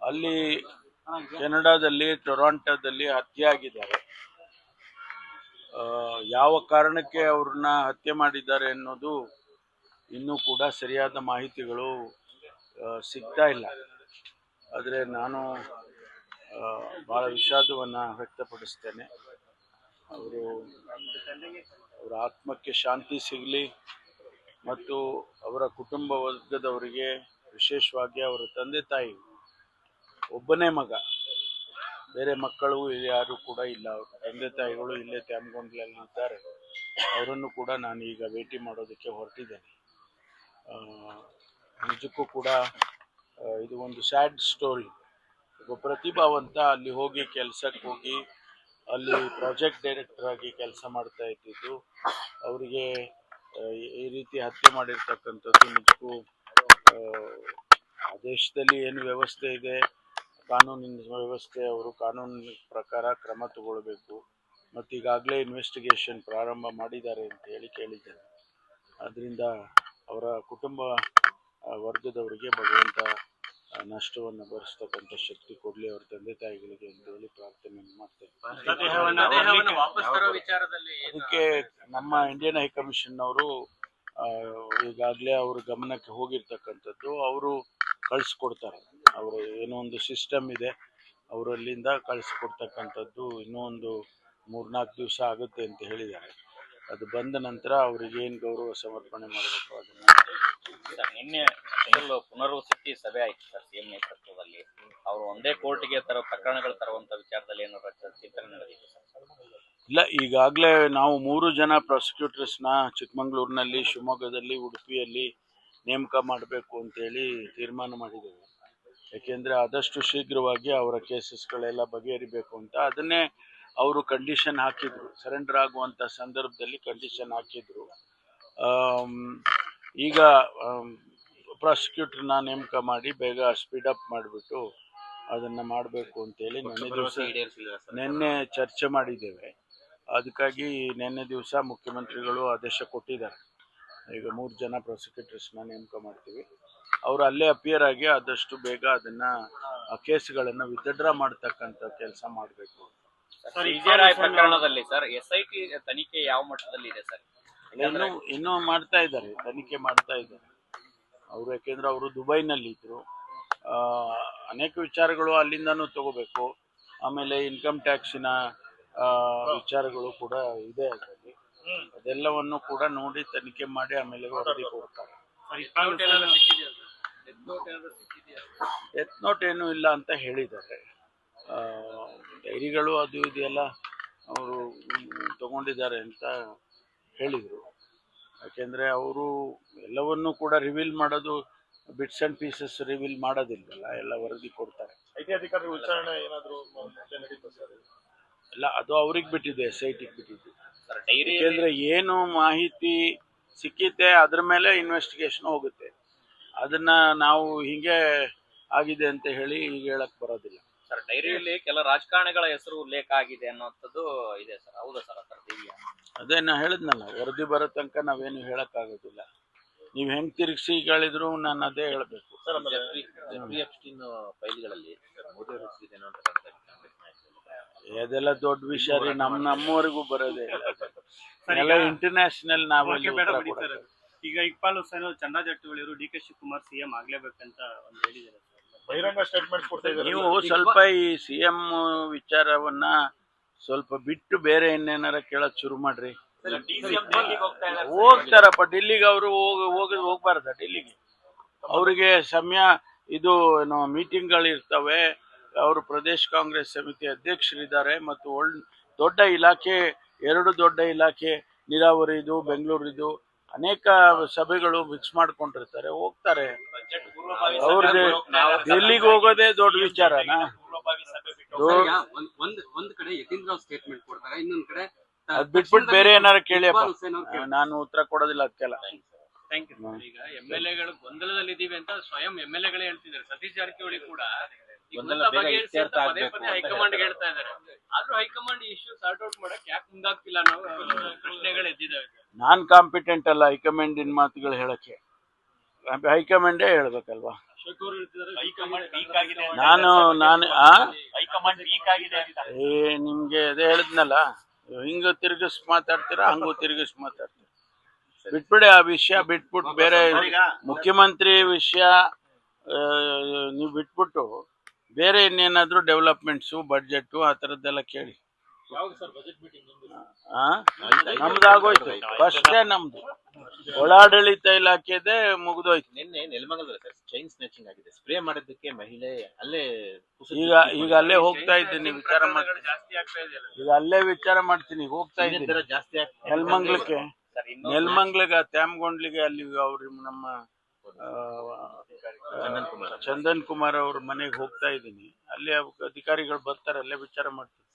ಅಲ್ಲಿ ಕೆನಡಾದಲ್ಲಿ ಟೊರಾಂಟೋದಲ್ಲಿ ಹತ್ಯೆ ಆಗಿದ್ದಾರೆ. ಯಾವ ಕಾರಣಕ್ಕೆ ಅವ್ರನ್ನ ಹತ್ಯೆ ಮಾಡಿದ್ದಾರೆ ಅನ್ನೋದು ಇನ್ನೂ ಕೂಡ ಸರಿಯಾದ ಮಾಹಿತಿಗಳು ಸಿಗ್ತಾ ಇಲ್ಲ. ಆದರೆ ನಾನು ಭಾಳ ವಿಷಾದವನ್ನು ವ್ಯಕ್ತಪಡಿಸ್ತೇನೆ. ಅವರ ಆತ್ಮಕ್ಕೆ ಶಾಂತಿ ಸಿಗಲಿ ಮತ್ತು ಅವರ ಕುಟುಂಬ ವರ್ಗದವರಿಗೆ, ವಿಶೇಷವಾಗಿ ಅವರ ತಂದೆ ತಾಯಿ, ಒಬ್ಬನೇ ಮಗ, ಬೇರೆ ಮಕ್ಕಳು ಯಾರು ಕೂಡ ಇಲ್ಲ. ಅವ್ರ ತಂದೆ ತಾಯಿಗಳು ಇಲ್ಲೇ ತ್ಯಾಮಗೊಂಡ್ಲಲ್ಲಿ ಇದ್ದಾರೆ. ಅವರನ್ನು ಕೂಡ ನಾನು ಈಗ ಭೇಟಿ ಮಾಡೋದಕ್ಕೆ ಹೊರಟಿದ್ದೇನೆ. ನಿಜಕ್ಕೂ ಕೂಡ ಇದು ಒಂದು ಸ್ಯಾಡ್ ಸ್ಟೋರಿ. ಒಬ್ಬ ಪ್ರತಿಭಾವಂತ ಅಲ್ಲಿ ಹೋಗಿ ಕೆಲಸಕ್ಕೆ ಹೋಗಿ ಅಲ್ಲಿ ಪ್ರಾಜೆಕ್ಟ್ ಡೈರೆಕ್ಟರ್ ಆಗಿ ಕೆಲಸ ಮಾಡ್ತಾ ಇದ್ದಿದ್ದು ಅವರಿಗೆ ಈ ರೀತಿ ಹತ್ಯೆ ಮಾಡಿರ್ತಕ್ಕಂಥದ್ದು ನಿಜಕ್ಕೂ ಆ ದೇಶದಲ್ಲಿ ಏನು ವ್ಯವಸ್ಥೆ ಇದೆ, ಕಾನೂನಿನ ವ್ಯವಸ್ಥೆ, ಅವರು ಕಾನೂನಿನ ಪ್ರಕಾರ ಕ್ರಮ ತಗೊಳ್ಬೇಕು. ಮತ್ತು ಈಗಾಗಲೇ ಇನ್ವೆಸ್ಟಿಗೇಷನ್ ಪ್ರಾರಂಭ ಮಾಡಿದ್ದಾರೆ ಅಂತ ಹೇಳಿ ಕೇಳಿದ್ದೇನೆ. ಅದರಿಂದ ಅವರ ಕುಟುಂಬ ವರ್ಗದವರಿಗೆ ಭಗವಂತ ನಷ್ಟವನ್ನು ಭರಿಸ್ತಕ್ಕಂಥ ಶಕ್ತಿ ಕೊಡಲಿ ಅವ್ರ ತಂದೆ ತಾಯಿಗಳಿಗೆ ಅಂತ ಹೇಳಿ ಪ್ರಾರ್ಥನೆಯನ್ನು ಮಾಡ್ತೇನೆ. ಅದಕ್ಕೆ ನಮ್ಮ ಇಂಡಿಯನ್ ಹೈಕಮಿಷನ್ ಅವರು ಈಗಾಗಲೇ ಅವ್ರ ಗಮನಕ್ಕೆ ಹೋಗಿರ್ತಕ್ಕಂಥದ್ದು. ಅವರು ಕಳಿಸ್ಕೊಡ್ತಾರೆ. ಅವರ ಏನೋ ಒಂದು ಸಿಸ್ಟಮ್ ಇದೆ, ಅವರಲ್ಲಿಂದ ಕಳಿಸ್ಕೊಡ್ತಕ್ಕಂಥದ್ದು ಇನ್ನೂ ಒಂದು 3-4 ದಿವಸ ಆಗುತ್ತೆ ಅಂತ ಹೇಳಿದ್ದಾರೆ. ಅದು ಬಂದ ನಂತರ ಅವರಿಗೆ ಏನು ಗೌರವ ಸಮರ್ಪಣೆ ಮಾಡಬೇಕು ಅದನ್ನು. ನಿನ್ನೆ ಪುನರ್ವಸತಿ ಸಭೆ ಆಯ್ತು ಸರ್ ಸಿಎಂ ನೇತೃತ್ವದಲ್ಲಿ. ಅವರು ಒಂದೇ ಕೋರ್ಟ್ಗೆ ಪ್ರಕರಣಗಳು ತರುವಂತ ವಿಚಾರದಲ್ಲಿ ಏನಾದ್ರು ಚಿಂತನೆ ನಡೆದಿದೆ ಸರ್? ಇಲ್ಲ, ಈಗಾಗಲೇ ನಾವು 3 ಜನ ಪ್ರಾಸಿಕ್ಯೂಟರ್ಸ್ನ ಚಿಕ್ಕಮಗಳೂರಿನಲ್ಲಿ, ಶಿವಮೊಗ್ಗದಲ್ಲಿ, ಉಡುಪಿಯಲ್ಲಿ ನೇಮಕ ಮಾಡಬೇಕು ಅಂತೇಳಿ ತೀರ್ಮಾನ ಮಾಡಿದ್ದೇವೆ. ಯಾಕೆಂದರೆ ಆದಷ್ಟು ಶೀಘ್ರವಾಗಿ ಅವರ ಕೇಸಸ್ಗಳೆಲ್ಲ ಬಗೆಹರಿಬೇಕು ಅಂತ. ಅದನ್ನೇ ಅವರು ಕಂಡೀಷನ್ ಹಾಕಿದ್ರು, ಸರೆಂಡರ್ ಆಗುವಂಥ ಸಂದರ್ಭದಲ್ಲಿ ಕಂಡೀಷನ್ ಹಾಕಿದ್ರು. ಈಗ ಪ್ರಾಸಿಕ್ಯೂಟರ್ನ ನೇಮಕ ಮಾಡಿ ಬೇಗ ಸ್ಪೀಡಪ್ ಮಾಡಿಬಿಟ್ಟು ಅದನ್ನು ಮಾಡಬೇಕು ಅಂತೇಳಿ ನಿನ್ನೆ ಚರ್ಚೆ ಮಾಡಿದ್ದೇವೆ. ಅದಕ್ಕಾಗಿ ನಿನ್ನೆ ದಿವಸ ಮುಖ್ಯಮಂತ್ರಿಗಳು ಆದೇಶ ಕೊಟ್ಟಿದ್ದಾರೆ. ಈಗ 3 ಜನ ಪ್ರಾಸಿಕ್ಯೂಟರ್ಸ್ನ ನೇಮಕ ಮಾಡ್ತೀವಿ. ಅವರು ಅಲ್ಲೇ ಅಪಿಯರ್ ಆಗಿ ಆದಷ್ಟು ಬೇಗ ಅದನ್ನು ಕೇಸ್ಗಳನ್ನು ವಿತ್ಡ್ರಾ ಮಾಡ್ತಕ್ಕಂಥ ಕೆಲಸ ಮಾಡಬೇಕು. ಪ್ರಕರಣದಲ್ಲಿ ಸರ್ SIT ತನಿಖೆ ಯಾವ ಮಟ್ಟದಲ್ಲಿ ಇದೆ ಸರ್? ಇನ್ನೂ ಮಾಡ್ತಾ ಇದ್ದಾರೆ, ತನಿಖೆ ಮಾಡ್ತಾ ಇದ್ದಾರೆ ಅವರು. ಯಾಕೆಂದ್ರೆ ಅವರು ದುಬೈನಲ್ಲಿ ಇದ್ರು. ಅನೇಕ ವಿಚಾರಗಳು ಅಲ್ಲಿಂದನೂ ತಗೋಬೇಕು. ಆಮೇಲೆ ಇನ್ಕಮ್ ಟ್ಯಾಕ್ಸಿನ ವಿಚಾರಗಳು ಕೂಡ ಇದೆ ಅದರಲ್ಲಿ. ಅದೆಲ್ಲವನ್ನು ಕೂಡ ನೋಡಿ ತನಿಖೆ ಮಾಡಿ ಆಮೇಲೆ ವರದಿ ಕೊಡ್ತಾರೆ. ಡೆತ್ ನೋಟ್ ಏನೂ ಇಲ್ಲ ಅಂತ ಹೇಳಿದ್ದಾರೆ. ಡೈರಿಗಳು ಅದು ಇದೆಲ್ಲ ಅವರು ತಗೊಂಡಿದ್ದಾರೆ ಅಂತ ಹೇಳಿದರು. ಯಾಕೆಂದರೆ ಅವರು ಎಲ್ಲವನ್ನೂ ಕೂಡ ರಿವೀಲ್ ಮಾಡೋದು, ಬಿಟ್ಸ್ ಆ್ಯಂಡ್ ಪೀಸಸ್ ರಿವೀಲ್ ಮಾಡೋದಿಲ್ವಲ್ಲ, ಎಲ್ಲ ವರದಿ ಕೊಡ್ತಾರೆ. ಇಲ್ಲ, ಅದು ಅವ್ರಿಗೆ ಬಿಟ್ಟಿದೆ, SITಗೆ ಬಿಟ್ಟಿದೆ. ಯಾಕೆಂದರೆ ಏನು ಮಾಹಿತಿ ಸಿಕ್ಕಿತೆ ಅದ್ರ ಮೇಲೆ ಇನ್ವೆಸ್ಟಿಗೇಷನ್ ಹೋಗುತ್ತೆ. ಅದನ್ನ ನಾವು ಹೀಗೆ ಆಗಿದೆ ಅಂತ ಹೇಳಿ ಈಗ ಹೇಳಕ್ ಬರೋದಿಲ್ಲ ಸರ್. ಡೈರಿಯಲ್ಲಿ ಕೆಲ ರಾಜಕಾರಣಿಗಳ ಹೆಸರು ಉಲ್ಲೇಖ ಆಗಿದೆ ಅನ್ನೋಂಥದ್ದು ಇದೆ ಸರ್, ಹೌದಾ ಸರ್? ಅದೇ ನಾ ಹೇಳಿದ್ನಲ್ಲ, ವರದಿ ಬರೋ ತನಕ ನಾವೇನು ಹೇಳಕ್ಕಾಗೋದಿಲ್ಲ. ನೀವು ಹೆಂಗ್ ತಿರುಗಿಸಿ ಹೇಳಿದ್ರು ನಾನು ಅದೇ ಹೇಳಬೇಕು. ಅದೆಲ್ಲ ದೊಡ್ಡ ವಿಷಯ ರೀ, ನಮ್ಮವರೆಗೂ ಬರೋದೇ ಇಲ್ಲ. ಎಲ್ಲ ಇಂಟರ್ನ್ಯಾಷನಲ್ ನಾವಲ್ಲಿ. ಈಗ ಇಕ್ಬಾಲ್ ಹುಸೇನ್, ಚಂದ್ರಾ ಜಾರಕಿಹೊಳಿ ಅವರು DK ಶಿವಕುಮಾರ್ CM ಆಗ್ಲೇಬೇಕಂತ ಒಂದು ಹೇಳಿದ್ದಾರೆ. ಬಹಿರಂಗ ಸ್ಟೇಟ್ಮೆಂಟ್ ಕೊಡ್ತಾ ಇದ್ದಾರೆ. ನೀವು ಸ್ವಲ್ಪ ಈ CM ವಿಚಾರವನ್ನ ಸ್ವಲ್ಪ ಬಿಟ್ಟು ಬೇರೆ ಇನ್ನೇನಾರ ಕೇಳಕ್ ಶುರು ಮಾಡ್ರಿ. ಹೋಗ್ತಾರಪ್ಪ ಡೆಲ್ಲಿಗೆ. ಅವರು ಹೋಗ್ಬಾರ್ದ ಡೆಲ್ಲಿಗೆ? ಅವರಿಗೆ ಸಮಯ ಇದು ಏನೋ ಮೀಟಿಂಗ್ಗಳು ಇರ್ತವೆ. ಅವರು ಪ್ರದೇಶ್ ಕಾಂಗ್ರೆಸ್ ಸಮಿತಿ ಅಧ್ಯಕ್ಷರಿದ್ದಾರೆ ಮತ್ತು ದೊಡ್ಡ ಇಲಾಖೆ, 2 ದೊಡ್ಡ ಇಲಾಖೆ, ನೀರಾವರಿದು, ಬೆಂಗಳೂರಿದು ಅನೇಕ ಸಭೆಗಳು ಫಿಕ್ಸ್ ಮಾಡ್ಕೊಂಡಿರ್ತಾರೆ, ಹೋಗ್ತಾರೆ. ಅವ್ರಿಗೆ ಡೆಲ್ಲಿಗೆ ಹೋಗೋದೇ ದೊಡ್ಡ ವಿಚಾರನಾ? ಒಂದ್ ಕಡೆ ಯತೀಂದ್ರ ಸ್ಟೇಟ್ಮೆಂಟ್ ಕೊಡ್ತಾರೆ, ಇನ್ನೊಂದ್ ಕಡೆ ಅದ್ ಬಿಟ್ಬಿಟ್ಟು ಬೇರೆ ಏನಾರ ಕೇಳಿಯಪ್ಪ, ನಾನು ಉತ್ತರ ಕೊಡೋದಿಲ್ಲ ಅದಕ್ಕೆಲ್ಲ. Thank you. ಈಗ MLAಗಳು ಗೊಂದಲದಲ್ಲಿ ಇದೀವಿ ಅಂತ ಸ್ವಯಂ MLAಗಳೇ ಹೇಳ್ತಿದ್ದಾರೆ. ಸತೀಶ್ ಜಾರಕಿಹೊಳಿ ಕೂಡ ಹೈಕಮಾಂಡ್ ಹೇಳ್ತಾ ಇದ್ದಾರೆ. ಆದ್ರೂ ಹೈಕಮಾಂಡ್ ಇಶ್ಯೂ ಸಾರ್ಟ್ ಔಟ್ ಮಾಡಕ್ ಯಾಕೆ ಮುಂದಾಗ್ತಿಲ್ಲ ಅನ್ನೋ ಪ್ರಶ್ನೆಗಳು ಎದ್ದಿದ್ದಾವೆ. ನಾನ್ ಕಾಂಪಿಟೆಂಟ್ ಅಲ್ಲ ಹೈಕಮಾಂಡಿನ ಮಾತುಗಳು ಹೇಳಕ್ಕೆ. ಹೈಕಮಾಂಡೇ ಹೇಳ್ಬೇಕಲ್ವಾ. ಅಶೋಕ್ ಅವರು ಹೇಳ್ತಿದ್ದಾರೆ ಹೈಕಮಾಂಡ್ ವೀಕ್ ಆಗಿದೆ ಅಂತ. ನಾನು ಹೈಕಮಾಂಡ್ ವೀಕ್ ಆಗಿದೆ ಅಂತ. ನಿಮ್ಗೆ ಅದೇ ಹೇಳಿದ್ನಲ್ಲ, ಹಿಂಗ ತಿರ್ಗಿಸ್ ಮಾತಾಡ್ತೀರಾ ಹಂಗೂ ತಿರ್ಗಿಸ್ ಮಾತಾಡ್ತೀರಾ. ಬಿಟ್ಬಿಡಿ ಆ ವಿಷಯ, ಬಿಟ್ಬಿಟ್ಟು ಬೇರೆ ಮುಖ್ಯಮಂತ್ರಿ ವಿಷಯ ನೀವು ಬಿಟ್ಬಿಟ್ಟು ಬೇರೆ ಇನ್ನೇನಾದ್ರೂ ಡೆವಲಪ್ಮೆಂಟ್ಸು ಬಡ್ಜೆಟ್ ಆ ಥರದ್ದೆಲ್ಲ ಕೇಳಿ. ಯಾವಾಗ ಸರ್ ಬಜೆಟ್ ಮೀಟಿಂಗ್ ನಮ್ದಾಗೋಯ್ತು, ಫಸ್ಟೇ ನಮ್ದು ಒಳಾಡಳಿತ ಇಲಾಖೆದೆ ಮುಗಿದೋಯ್ತು. ನಿನ್ನೆ ನೆಲಮಂಗಲದಲ್ಲಿ ಸರ್ ಚೈನ್ ಸ್ನ್ಯಾಚಿಂಗ್ ಆಗಿದೆ. ಸ್ಪ್ರೇ ಮಾಡಿದ್ದಕ್ಕೆ ಮಹಿಳೆ ಅಲ್ಲೇ ಈಗ ಅಲ್ಲೇ ಹೋಗ್ತಾ ಇದ್ದೀನಿ, ವಿಚಾರ ಮಾಡ್ತೀನಿ. ಜಾಸ್ತಿ ಆಗ್ತಾ ಇದೆಯಲ್ಲ. ಈಗ ಅಲ್ಲೇ ವಿಚಾರ ಮಾಡ್ತೀನಿ, ಹೋಗ್ತಾ ಇದ್ದೀನಿ ದರ ಜಾಸ್ತಿ ಆಗ್ತದೆ. ನೆಲಮಂಗ್ಲಕ್ಕೆ. ಸರ್, ಇನ್ನೊಂದು ನೆಲಮಂಗ್ಲಿಗೆ ತ್ಯಾಮಗೊಂಡ್ಲಿಗೆ ಅಲ್ಲಿ ಅವ್ರ ನಮ್ಮ ಚಂದನ್ ಕುಮಾರ್ ಅವ್ರ ಮನೆಗೆ ಹೋಗ್ತಾ ಇದ್ದೀನಿ. ಅಲ್ಲಿ ಅಧಿಕಾರಿಗಳು ಬರ್ತಾರೆ, ಅಲ್ಲೇ ವಿಚಾರ ಮಾಡ್ತೀನಿ.